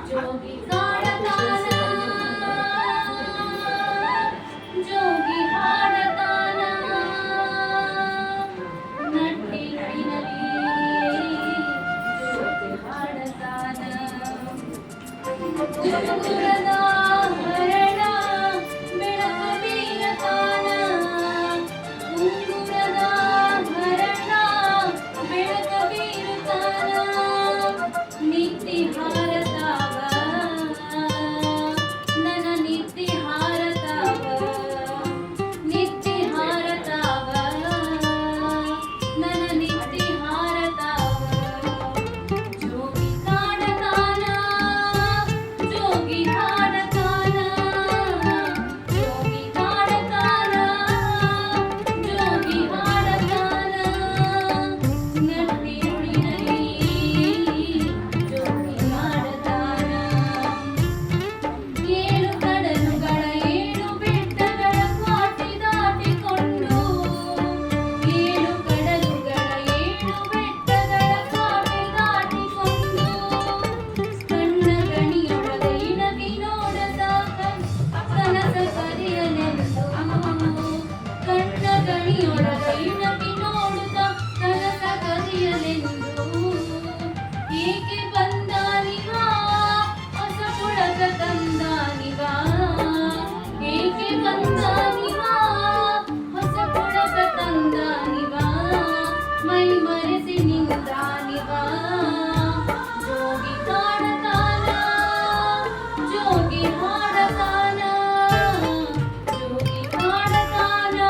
ಜೋಗಿ ಕಾಡತಾನ ಜೋಗಿ ಹಾಡತಾನ Nutty ನುಡಿನಲಿ ಜೋಗಿ ಹಾಡತಾನ ಉಂಗುರದ ಹರಣ ಬೆಳಕ ಬೀರತಾನ ಉಂಗುರದ ಹರಣ ಬೆಳಕ ಬೀರತಾನ ನಿತ್ತಿ ಹಾರತಾವ ನನ್ನ ನಿತ್ತಿ ಹಾರತಾವ ನಿತ್ತಿ ಹಾರತಾವ ನನ್ನ ನಿತ್ತಿ ಹಾರತಾವ ಜೋಗಿ ಕಾಡತಾನ ಜೋಗಿ ಹಾಡತಾನ ಜೋಗಿ ಕಾಡತಾನ ಜೋಗಿ ಹಾಡತಾನ ನಟ್ಟಿ ನುಡಿನಲಿ ಜೋಗಿ ಹಾಡತಾನ ಏಳು ಕಡಲುಗಳ ಏಳು ಬೆಟ್ಟಗಳ ಕಾಟಿ ದಾಟಿಕೊಂಡು ಏಳು ಕಡಲುಗಳ ಏಳು ಬೆಟ್ಟಗಳ ಕಾಟಿ ದಾಟಿಕೊಂಡು ಕಣ್ಣ ಗಣಿಯೊಳಗ ಇಣಗಿ ನೋಡದ ಕನಸ ಕರೆಯಲೆಂದು ಕಣ್ಣ ಗಣಿಯೊಳಗ ಇಣಗಿ ನೋಡುತ್ತ ಕನಸ ಕರೆಯಲೆಂದು ಏಕೆ ಬಂದಾನಿವಾ ಹೊಸ ಪುಳಕ ತಂದಾನಿವಾ ಏಕೆ ಬಂದಾನಿವಾ ಹೊಸ ಪುಳಕ ತಂದಾನಿವಾ ಮೈ ಮರೆಸಿ ನಿಂತಾನಿವಾ ಜೋಗಿ ಕಾಡತಾನ ಜೋಗಿ ಹಾಡತಾನ ಜೋಗಿ ಕಾಡತಾನ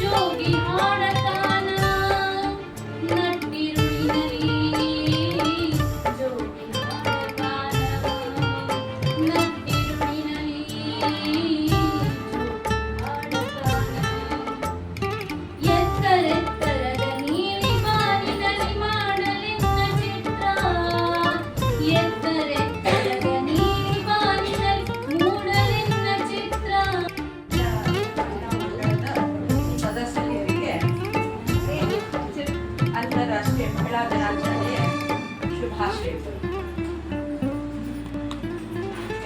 ಜೋಗಿ ಹಾಡತಾನ ನಟ್ಟಿ ನುಡಿನಲಿ ಜೋಗಿ ಹಾಡತಾನ ನಟ್ಟಿ ನುಡಿನಲಿ ಎತ್ತರೆತ್ತರದ ನೀಲಿ ಬಾನಿನಲ್ಲಿ ಮಾಡಲೆನ್ನ ಚಿತ್ರ ಎತ್ತರೆತ್ತರದ ನೀಲಿ ಬಾನಿನಲ್ಲಿ ಮೂಡಲೆನ್ನ ಚಿತ್ರ ಸದಸ್ಯರಿಗೆ ಅಂತಾರಾಷ್ಟ್ರೀಯ ಮಹಿಳಾ ದಿನಾಚರಣೆಯ ಶುಭಾಶಯಗಳು.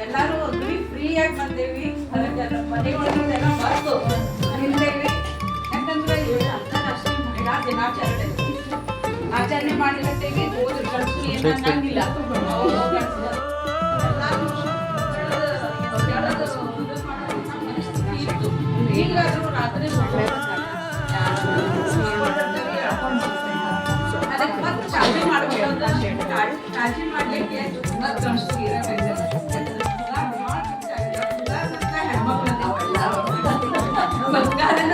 ಎಲ್ಲರೂ ಫ್ರೀಯಾಗಿ ಬಂದೇವಿ, ಹೊರಗೆಲ್ಲ ಮನೆಯೊಳಗೆಲ್ಲ ಮರೆತು ನಿಂತೇವಿ. ಯಾಕಂದ್ರೆ ಇದು ಅಂತಾರಾಷ್ಟ್ರೀಯ ಮಹಿಳಾ ದಿನಾಚರಣೆ ಆಚರಣೆ ಮಾಡಿದಟ್ಟಿಗೆ ಹೋದ್ರೆ ಗಂಡಸರು ಏನು ಅನ್ನಂಗಿಲ್ಲ. ಅವ್ರು ಗಂಡಸರು ಎಲ್ಲಾರು ಹೇಳೋದು ಇದು ಮಾಡೋದು ಮನಸ್ಥಿತಿ ಇತ್ತು. ಈಗಾದ್ರೂ ರಾತ್ರಿ ಅದಕ್ಕೆ ಮತ್ತೆ ಚಾಲನೆ ಮಾಡಬೇಕು ಅಂತ ಕಾಳಜಿ ಮಾಡ್ಲಿಕ್ಕೆ ಮತ್ತೆ ಗಂಡಸರು ಇರಬೇಕು. ಬಂಗಾರನ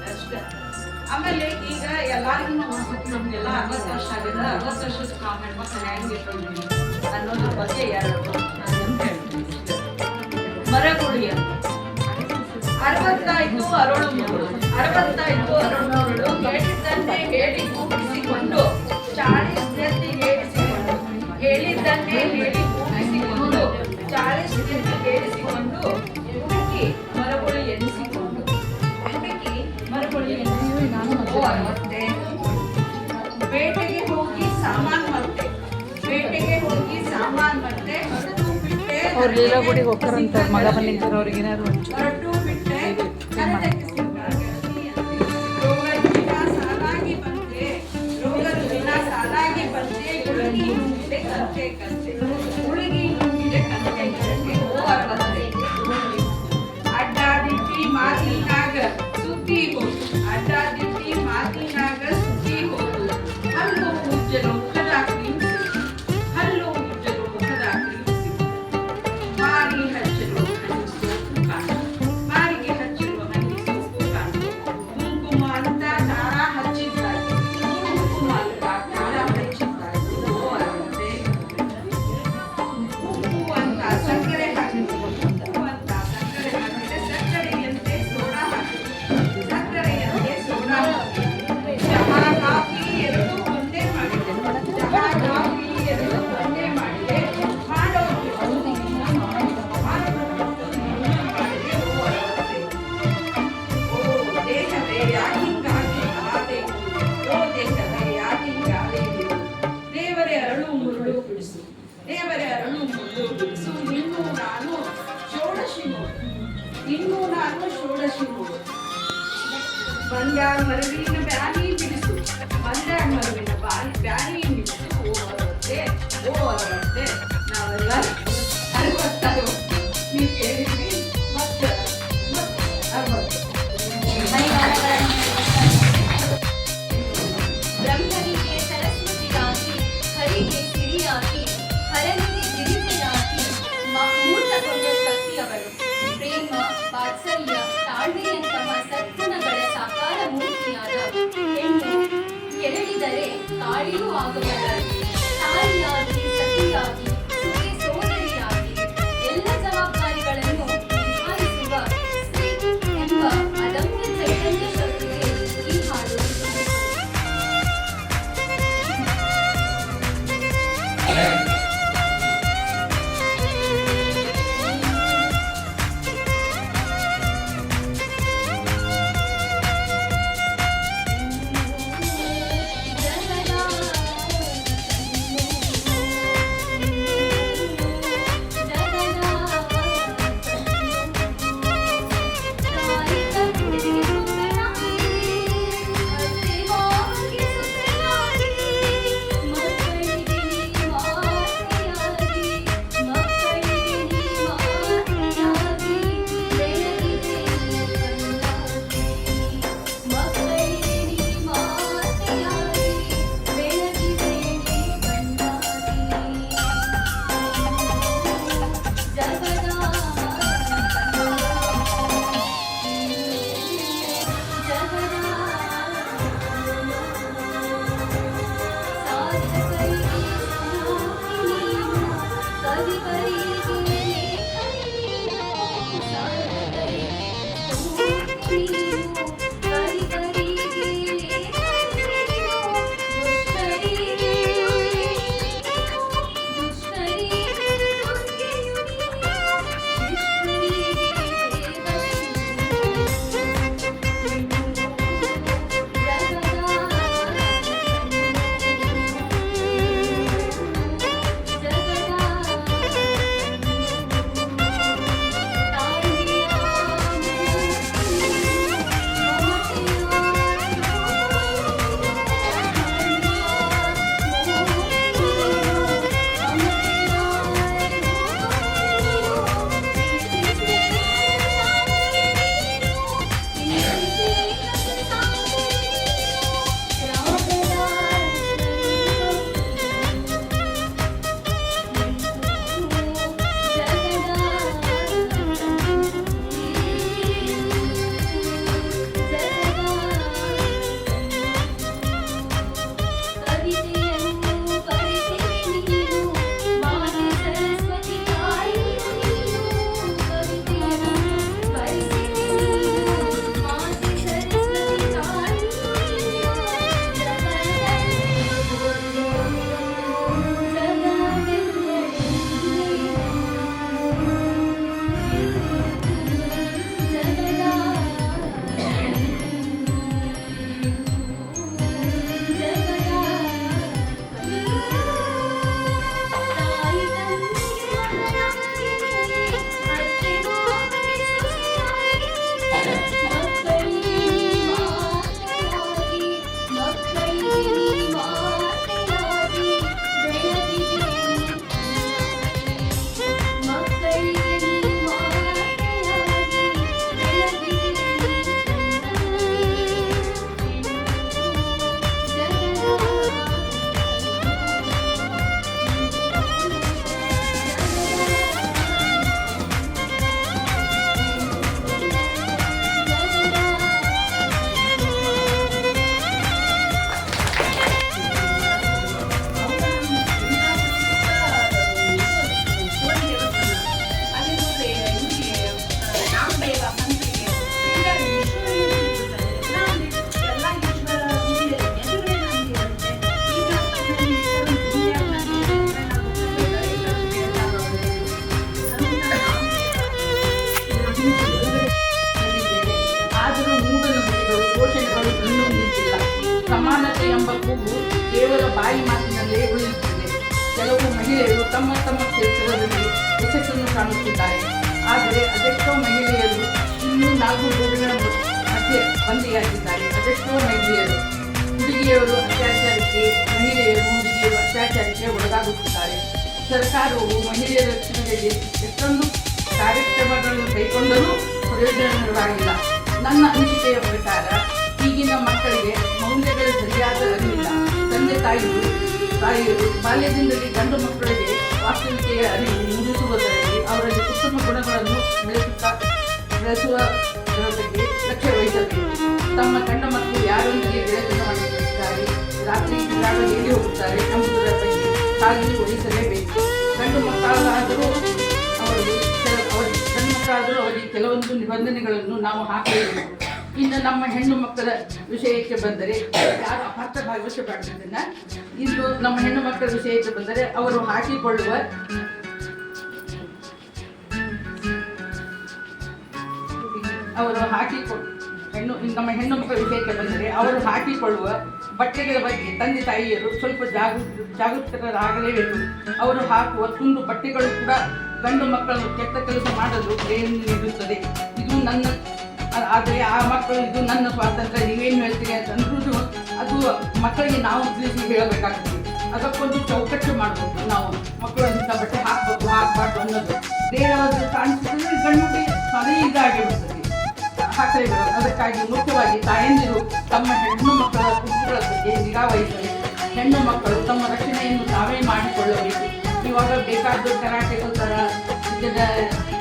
ಅಷ್ಟೇ. ಆಮೇಲೆ ಈಗ ಎಲ್ಲಾರಿಗೂ ನಮ್ಗೆಲ್ಲ 60 ವರ್ಷ ಆಗಿದೆ. 60 ವರ್ಷದ ನಾವು ಹೆಣ್ಮಕ್ಳು ಹೆಂಗಿರ್ತೀವಿ ಅನ್ನೋದ್ರ ಬಗ್ಗೆ ಎರಡು ನಾನು ಹೇಳ್ತೀನಿ. ಮರಗುಡಿ ಅಂತ 65 ಅರಳು ಮಗಳು 65 ಅರಳು ಮಗಳು ಹೇಳಿದ್ದನ್ನೇ ಹೇಳಿ ಕೂಗಿಸಿಕೊಂಡು ಚಾಳಿಸ್ ಎತ್ತಿ ಹೇಳಿಸಿಕೊಂಡು ಹೇಳಿದ್ದನ್ನೇ ಹೇಳಿ ಕೂಗಿಸಿಕೊಂಡು ಚಾಳಿಸ್ ಎತ್ತಿ ಹೇಳಿಸಿಕೊಂಡು ಹುಡುಕಿ ಮರಗುಳಿ ಎನಿಸಿಕೊಂಡು ಹುಡುಕಿ ಮರಗುಳಿ ಎನಿಸಿಕೊಂಡು 60 ಬೇಟೆಗೆ ಹೋಗಿ ಸಾಮಾನ್ ಮತ್ತೆ ಬೇಟೆಗೆ ಹೋಗಿ ಸಾಮಾನ್ ಮತ್ತೆ ಹೊರಟು ಬಿಟ್ಟೆ ಅವ್ರು ಲೀಲಾಗುಡಿಗೆ ಹೋಗ್ತಾರಂತ ಮಗ ಬಂದಿರ್ತಾರೆ ಅವ್ರಿಗೆ ಏನಾದ್ರು ಹೊರಟು ಬಿಟ್ಟೆ ರೋಗರು ದಿನ ಸಾಲಾಗಿ ಬಂದೆ ರೋಗರು ದಿನ ಸಾಲಾಗಿ ಬಂದೆ ಹುಡುಗಿ ನುಂಗಿದೆ ಕಂತೆ ಕಂತೆ ಹುಡುಗಿ ನುಂಗಿದೆ ಕಂತೆ ಕಂತೆ ಓ 60 ಅಡ್ಡಾದಿಟ್ಟಿ ಮಾತಿನಾಗ ಸುದ್ದಿ ಹೋತು ಅಡ್ಡಾದಿಟ್ಟಿ ಮಾತಿನಾಗ ಸುದ್ದಿ ಹೋತು ಹಲ್ಲು ಉಜ್ಜಲು ಮುಖದ ಕ್ರೀಮ್ಸಿ ಹಲ್ಲು ಉಜ್ಜಲು ಮುಖದ ಕ್ರೀಮ್ಸಿ ಮಾರಿ ಹಚ್ಚಲು ಸೋಪು ಕಾಣ ಮಾರಿ ಷೋಡಶಿ ನೋಡು, ಇನ್ನು ನಾನು ಷೋಡಶಿ ನೋಡು. ಮಂಡ್ಯಾಳ ಮರವಿನ ಬ್ಯಾನಿ ಬಿಡಿಸು, ಮಂಡ್ಯಾಳ ಮರವಿನ ಬ್ಯಾನಿ ಬಿಡಿಸು. ಓ ಅವರಂತೆ ನಾವೆಲ್ಲ 60 ನೀವು ಕೇಳಿದ್ವಿ. ಮತ್ತೆ 60 ಬ್ರಹ್ಮನಿಗೆ ಸರಸ್ವತಿಯಾಗಿ, ಹರಿಗೆ ಸಿರಿಯಾಗಿ, ಹರನಿಗೆ ಗಿರಿಜೆಯಾಗಿ ಮೂರ್ತಗೊಂಡ ಶಕ್ತಿಯವಳು. ಪ್ರೇಮ, ವಾತ್ಸಲ್ಯ, ತಾಳ್ಮೆಯಂತಹ ಸದ್ಗುಣಗಳ ಸಾಕಾರ ಮೂರ್ತಿಯಾದ ಹೆಣ್ಣು ಕೆರಳಿದರೆ ಕಾಳಿಯೂ ಆಗಬಲ್ಲಳು. ತಾಯಿಯಾಗಿ, ಸತಿಯಾಗಿ, ಸುತೆ ಸೋದರಿಯಾಗಿ ಎಲ್ಲ ಜವಾಬ್ದಾರಿಗಳನ್ನು ನಿಭಾಯಿಸುವ ಸ್ತ್ರೀ ಎಂಬ ಅದಮ್ಯ ಚೈತನ್ಯ ಶಕ್ತಿಗೆ ಈ ಹಾಡು ಬಾಯಿ ಮಾತಿನಲ್ಲೇ ಉಳಿಯುತ್ತದೆ. ಕೆಲವು ಮಹಿಳೆಯರು ತಮ್ಮ ತಮ್ಮ ಕ್ಷೇತ್ರದಲ್ಲಿ ಯಶಸ್ಸನ್ನು ಕಾಣುತ್ತಿದ್ದಾರೆ. ಆದರೆ ಅದೆಷ್ಟೋ ಮಹಿಳೆಯರು ಇನ್ನೂ 4 ಗೋಡೆಗಳ ಮಧ್ಯೆ ಬಂದಿಯಾಗಿದ್ದಾರೆ. ಅದೆಷ್ಟೋ ಮಹಿಳೆಯರು ಹುಡುಗಿಯರು ಅತ್ಯಾಚಾರಕ್ಕೆ, ಮಹಿಳೆಯರು ಹುಡುಗಿಯರು ಅತ್ಯಾಚಾರಕ್ಕೆ ಒಳಗಾಗುತ್ತಿದ್ದಾರೆ. ಸರ್ಕಾರವು ಮಹಿಳೆಯರ ರಕ್ಷಣೆಗೆ ಎಷ್ಟೊಂದು ಕಾರ್ಯಕ್ರಮಗಳನ್ನು ಕೈಗೊಂಡರೂ ಪ್ರಯೋಜನವಾಗಿಲ್ಲ. ನನ್ನ ಅನಿಸಿಕೆಯ ಪ್ರಕಾರ ಈಗಿನ ಮಕ್ಕಳಿಗೆ ಮೌಲ್ಯಗಳ ಸರಿಯಾದ ಅರಿವಿಲ್ಲ. ತಂದೆ ತಾಯಿಯರು ಬಾಲ್ಯದಿಂದಲೇ ಗಂಡು ಮಕ್ಕಳಿಗೆ ವಾಸ್ತವಿಕೆಯ ಅರಿವು ಮೂಡಿಸುವುದರಲ್ಲಿ ಅವರಲ್ಲಿ ಉತ್ತಮ ಗುಣಗಳನ್ನು ಬೆಳೆಸುವುದರ ಬಗ್ಗೆ ಲಕ್ಷ್ಯ ವಹಿಸಬೇಕು. ತಮ್ಮ ಗಂಡ ಮಕ್ಕಳು ಯಾರೊಂದಿಗೆ ಗೆಳೆತನ ಮಾಡುತ್ತಿದ್ದಾರೆ, ರಾತ್ರಿ ಎಲ್ಲಿ ಹೋಗುತ್ತಾರೆ ಎಂಬುದರ ಬಗ್ಗೆ ಕಾಳಜಿ ವಹಿಸಲೇಬೇಕು. ಗಂಡು ಮಕ್ಕಳಾದರೂ ಅವರಿಗೆ ಕೆಲವೊಂದು ನಿಬಂಧನೆಗಳನ್ನು ನಾವು ಹಾಕಲೇಬೇಕು. ಇನ್ನು ನಮ್ಮ ಹೆಣ್ಣು ಮಕ್ಕಳ ವಿಷಯಕ್ಕೆ ಬಂದರೆ ಯಾರು ಅಪಾರ್ಥ ಭಾಗವಹಿಸಬಾರ್ದನ್ನ. ಇಂದು ನಮ್ಮ ಹೆಣ್ಣು ಮಕ್ಕಳ ವಿಷಯಕ್ಕೆ ಬಂದರೆ ಅವರು ಹಾಕಿಕೊಳ್ಳುವ ನಮ್ಮ ಹೆಣ್ಣು ಮಕ್ಕಳ ವಿಷಯಕ್ಕೆ ಬಂದರೆ ಅವರು ಹಾಕಿಕೊಳ್ಳುವ ಬಟ್ಟೆಗಳ ಬಗ್ಗೆ ತಂದೆ ತಾಯಿಯರು ಸ್ವಲ್ಪ ಜಾಗೃತರಾಗಲೇಬೇಕು. ಅವರು ಹಾಕುವ ತುಂಡು ಬಟ್ಟೆಗಳು ಕೂಡ ಗಂಡು ಮಕ್ಕಳನ್ನು ಕೆಟ್ಟ ಕೆಲಸ ಮಾಡಲು ಪ್ರೇರಣೆ ನೀಡುತ್ತದೆ. ಇದು ಆದರೆ ಆ ಮಕ್ಕಳು ಇದು ನನ್ನ ಸ್ವಾತಂತ್ರ್ಯ, ನೀವೇನು ಹೇಳ್ತೀರಿ ಅಂತಂದ್ರೂ ಅದು ಮಕ್ಕಳಿಗೆ ನಾವು ತಿಳಿಸಿ ಹೇಳಬೇಕಾಗ್ತದೆ. ಅದಕ್ಕೊಂದು ಚೌಕಟ್ಟು ಮಾಡಬೇಕು. ನಾವು ಮಕ್ಕಳು ಇಂಥ ಬಟ್ಟೆ ಹಾಕಬಾರ್ದು ಅನ್ನೋದು ಬೇರೆಯವರು ಕಾಣಿಸಿದ್ರೆ ಗಂಡು ಅದೇ ಇದಾಗಿರುತ್ತದೆ, ಹಾಕಲೇಬೇಕು. ಅದಕ್ಕಾಗಿ ಮುಖ್ಯವಾಗಿ ತಾಯಂದಿರು ತಮ್ಮ ಹೆಣ್ಣು ಮಕ್ಕಳ ಕುಟುಂಬಗಳ ಬಗ್ಗೆ ನಿಗಾ ವಹಿಸಬೇಕು. ಹೆಣ್ಣು ಮಕ್ಕಳು ತಮ್ಮ ರಕ್ಷಣೆಯನ್ನು ತಾವೇ ಮಾಡಿಕೊಳ್ಳಬೇಕು. ಇವಾಗ ಬೇಕಾದ ಕರಾಟೆ ಥರ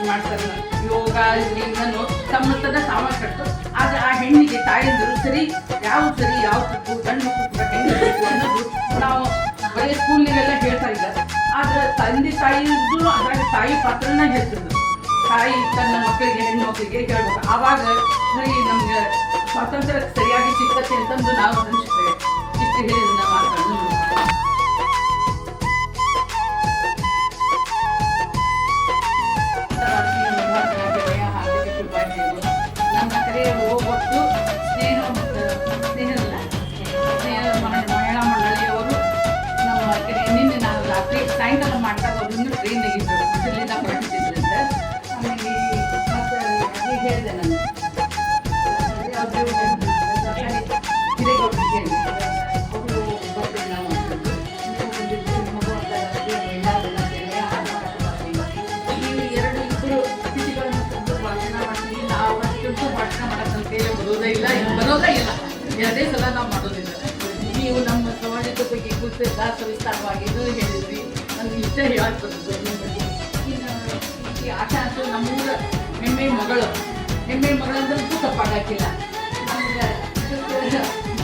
ಮಾಡ್ತಾರೆ, ಯೋಗ ಇದನ್ನು ತಮ್ಮತನ ಸಾಮರ್ಥ್ಯ. ಆದರೆ ಆ ಹೆಣ್ಣಿಗೆ ತಾಯಂದಿರು ಯಾವ ತಪ್ಪು ಗಂಡು ಮಕ್ಕಳು ಹೆಣ್ಣಬೇಕು ಅನ್ನೋದು ನಾವು ಬರೀ ಸ್ಕೂಲಿಗೆಲ್ಲ ಹೇಳ್ತಾ ಇದ್ದಾರೆ. ಆದರೆ ತಂದೆ ತಾಯಿಗೂ ಅದ್ರಾಗ ತಾಯಿ ಪಾತ್ರನ ಹೇಳ್ತಿದ್ರು. ತಾಯಿ ತನ್ನ ಮಕ್ಕಳಿಗೆ ಹೆಣ್ಣು ಮಕ್ಕಳಿಗೆ ಹೇಳ್ಬೇಕು. ಆವಾಗ ನಮ್ಗೆ ಸ್ವಾತಂತ್ರ್ಯ ಸರಿಯಾಗಿ ಸಿಗ್ತತೆ ಅಂತಂದು ನಾವು ಅನಿಸ್ತೇವೆ. ಇಷ್ಟು ಹೇಳಿದ ಮಾತನ್ನು ನಮ್ಮ ಕಡೆ ಹೋಗ್ಬಿಟ್ಟು ಮಹಿಳಾ ಮಂಡಳಿಯವರು ನಮ್ಮ ಕಡೆ ನಿನ್ನೆ ನಾನು ರಾತ್ರಿ ಸಾಯಂಕಾಲ ಮಾಡ್ದಾಗ ಅವ್ರನ್ನು ಟ್ರೈನ್ ತೆಗಿದ್ರು ಇಲ್ಲಿಂದ ಹೊರಟಿದ್ರಿಂದ. ಆಮೇಲೆ ಮತ್ತು ಅದೇ ಹೇಳಿದೆ ನಾನು ಹಿರೇಗೌಡರಿಗೆ ಹೇಳಿದೆ, ಅವರು ಬರ್ತೇವೆ ನಾವು ಇಬ್ಬರು ಅತಿಥಿಗಳನ್ನು ತಂದು ಭಾಷಣ ಮಾಡ್ತೀವಿ. ನಾವು ಅಷ್ಟಂತೂ ಭಾಷಣ ಮಾಡೋಕ್ಕಂತೇಳಿ ಬರೋದೇ ಇಲ್ಲ, ಎರಡೇ ಸಲ ನಾವು ಮಾಡೋದಿಲ್ಲ. ನೀವು ನಮ್ಮ ಸಮಾಜದ ಬಗ್ಗೆ ಕುರಿತು ಸವಿಸ್ತಾರವಾಗಿ ಹೇಳಿದ್ವಿ. ನನಗೆ ಇಷ್ಟ ಹೇಳಾಗ್ತದ್ದು ನಿಮ್ಮ ಬಗ್ಗೆ. ಈ ಆಶಾ ಅಂತೂ ನಮ್ಮೂರ ಹೆಮ್ಮೆ ಮಗಳಂದ್ರೂ ತಪ್ಪಾಗಕ್ಕಿಲ್ಲ. ನಮ್ಗೆ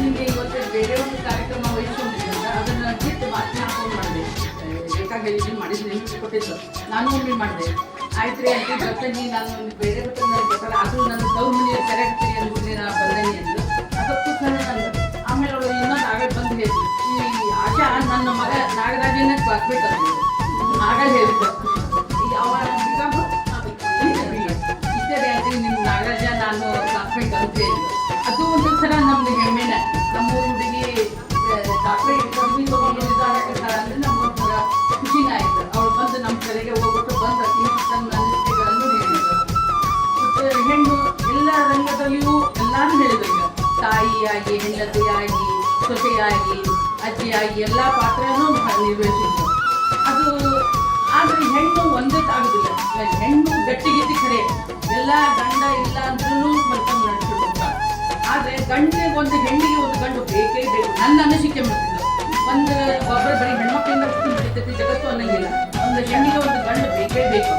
ನಿಮಗೆ ಇವತ್ತು ಬೇರೆ ಒಂದು ಕಾರ್ಯಕ್ರಮ ವಹಿಸ್ಕೊಂಡಿದ್ರಿಂದ ಅದನ್ನು ಬಿಟ್ಟು ಮಾತನಾಡ್ಕೊಂಡು ಮಾಡಿದೆ. ಬೇಕಾಗಿ ಮಾಡಿದ್ರೆ ಕೊಟ್ಟಿದ್ದು ನಾನು ಒಮ್ಮೆ ಮಾಡಿದೆ. ಆಯ್ತು ರೀ ಅಂತ ಜೊತೆಗೆ ನಾನು ಒಂದು ಬೇರೆ ಗೊತ್ತಾರ ಆದರೂ ನನ್ನ ಗೌರ್ಮೆಂಟ್ ಕರೆಕ್ಟ್ರಿ ಅಂದ್ಬಿಟ್ಟು ನಾನು ಬಂದೇನೆ ಎಂದು ಅದಕ್ಕೂ ಸಹ ನಾನು ಆಮೇಲೆ ಅವಳು ಇನ್ನೊಂದು ಆಗಲೇ ಬಂದು ಹೇಳಿದ್ರು, ಈ ಆಶಾ ನನ್ನ ಮಗ ನಾಗರಾಜನ ಕ್ಲಾಸ್ಮೇಟ್ ಅಂತ ಆಗಲೇ ಹೇಳಿದ್ದು. ಈಗ ಅವ ಇಷ್ಟೇ ರೀ ನಿಮ್ಮ ನಾಗರಾಜ ನಾನು ಕ್ಲಾಸ್ಮೇಟ್ ಅಂತ ಹೇಳಿದ್ದು. ಅದು ಒಂದು ಥರ ನಮ್ದು ಹೆಮ್ಮೆನ. ನಮ್ಮ ಹುಡುಗಿ ಡಾಕ್ಟ್ರೇಟ್ ಪದವಿ ತೊಗೊಂಡಿದ್ದಾಳೆ ಅಂದರೆ ನಮ್ಗೊಂಥರ ಖುಷಿನ ಆಯಿತು. ಅವಳು ಬಂದು ನಮ್ಮ ಕಡೆಗೆ ಹೋಗ್ಬಿಟ್ಟು ಬಂದು ತನ್ನ ಅನಿಸಿಕೆಗಳನ್ನು ಹೇಳಿದ್ರು. ಮತ್ತು ಹೆಣ್ಣು ಎಲ್ಲ ರಂಗದಲ್ಲಿಯೂ ಎಲ್ಲರೂ ಹೇಳಿದ್ರು. ಈಗ ತಾಯಿಯಾಗಿ, ಹೆಂಡತಿಯಾಗಿ, ಸೊಸೆಯಾಗಿ, ಅಜ್ಜಿಯಾಗಿ ಎಲ್ಲ ಪಾತ್ರನೂ ನಿರ್ವಹಿಸಿದ್ರು. ಅದು ಆದರೆ ಹೆಣ್ಣು ಒಂದೇ ಆಗುದಿಲ್ಲ. ಹೆಣ್ಣು ಗಟ್ಟಿಗಿದ್ದಿ ಖರೆ ಎಲ್ಲ ಗಂಡ ಇಲ್ಲ ಅಂದ್ರೂ ಮಲ್ಕೊಂಡು ನಡೆಸ್ಕೊಂಡು ಹೋಗ್ತಾರೆ. ಆದರೆ ಒಂದು ಹೆಣ್ಣಿಗೆ ಒಂದು ಗಂಡು ಬೇಕೇ ಬೇಕು. ನನ್ನ ಅನಿಸಿಕೆ ಮಾಡ್ತಿದ್ದು ಒಬ್ಬರು ಬರೀ ಹೆಣ್ಮಕ್ಳಿಂದ ನಡೀತೈತಿ ಜಗತ್ತು ಅನ್ನಂಗಿಲ್ಲ. ಒಂದು ಹೆಣ್ಣಿಗೆ ಒಂದು ಗಂಡು ಬೇಕೇ ಬೇಕು.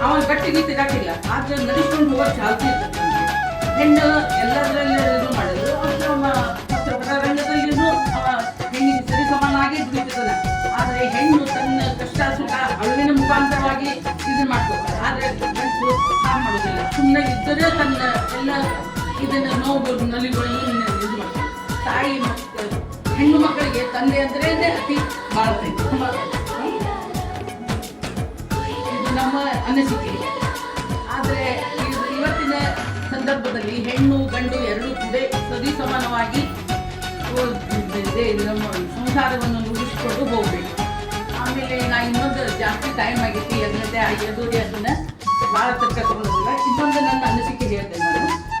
ಅವ ಗಟ್ಟಿಗೆ ತಿರಾಕಿಲ್ಲ, ಆದರೆ ನಡೆಸ್ಕೊಂಡು ಹೋಗೋದು ಚಾಲ್ತಿ ಇರ್ತದೆ. ಹೆಣ್ಣು ಎಲ್ಲದರಲ್ಲೂ ಮಾಡಿದ್ರು. ರಂಗದಲ್ಲಿಯೂ ಅವ ಹೆಣ್ಣಿಗೆ ಸರಿ ಸಮನಾಗಿ ದುಡಿತಿದ್ದಾನೆ. ಆದರೆ ಹೆಣ್ಣು ತನ್ನ ಕಷ್ಟ ಸುಖ ಅಳುವಿನ ಮುಖಾಂತರವಾಗಿ ಇದು ಮಾಡ್ಕೋತಾರೆ. ಆದರೆ ಗಂಟು ಹಾಗೆ ಮಾಡೋದಿಲ್ಲ. ಸುಮ್ಮನೆ ಇದ್ದರೆ ತನ್ನ ಎಲ್ಲ ಇದನ್ನು ನೋವು ನಲಿಗಳನ್ನು ಇದು ಮಾಡ್ತಾರೆ. ತಾಯಿ ಮಕ್ಕಳು ಹೆಣ್ಣು ಮಕ್ಕಳಿಗೆ ತಂದೆ ಅಂದ್ರೆ ಅತಿ ಭಾಳ ಇದು ನಮ್ಮ ಅನಿಸಿಕೆ. ಆದರೆ ಇವತ್ತಿನ ಸಂದರ್ಭದಲ್ಲಿ ಹೆಣ್ಣು ಗಂಡು ಎರಡೂ ಕೂಡ ಸರಿ ಸಮಾನವಾಗಿ ನಮ್ಮ ಸಂಸಾರವನ್ನು ನುಡಿಸಿಕೊಂಡು ಹೋಗಬೇಕು. ಆಮೇಲೆ ನಾ ಇನ್ನೊಂದು ಜಾಸ್ತಿ ಟೈಮ್ ಆಗೈತಿ 2 ಗಂಟೆ ಆಗಿರೋದು ಅದನ್ನು ಭಾಳ ತರ್ಕ ತಗೊಳ್ಳೋದಿಲ್ಲ. ಇನ್ನೊಂದು ನನ್ನ ಅನಿಸಿಕೆ ಹೇಳ್ತೇನೆ ನಾನು.